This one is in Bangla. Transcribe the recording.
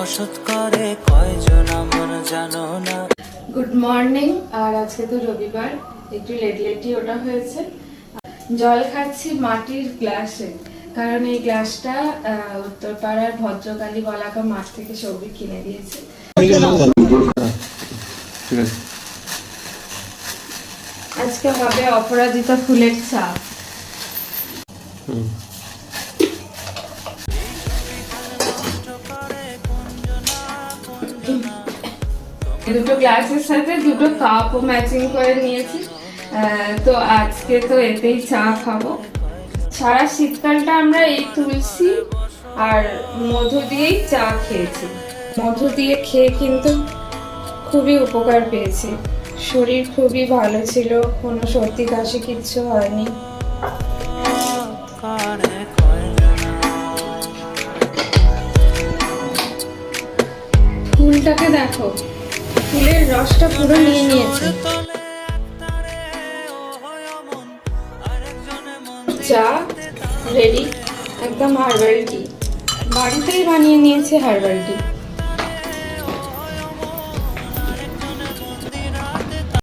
বসত করে কয়জন আমন জানো না। Good morning. আর আজকে তো রবিবার, একটু লেটই ওটা হয়েছে। জল খাচ্ছি মাটির গ্লাসে, কারণ এই গ্লাসটা উত্তরপাড়ার ভদ্রকালী বলাকা মাঠ থেকে সৌভিক কিনে দিয়েছে। আজকে হবে অপরাজিতা ফুলের চা। দুটো গ্লাসের সাথে দুটো কাপও ম্যাচিং করে নিয়েছি। তো আজকে তো এতেই চা খাবো। সারা শীতকালটা আমরা এই তুলসী আর মধু দিয়েই চা খেয়েছি। মধু দিয়ে খেয়ে কিন্তু খুবই উপকার পেয়েছি, শরীর খুবই ভালো ছিল, কোনো সর্দি কাশি কিচ্ছু হয়নি। ফুলটাকে দেখো, ফুলের রসটা পুরো নিয়ে নিয়েছে। চা রেডি, একদম হার্বাল টি, বাড়িতেই বানিয়ে নিয়েছে হার্বাল টি।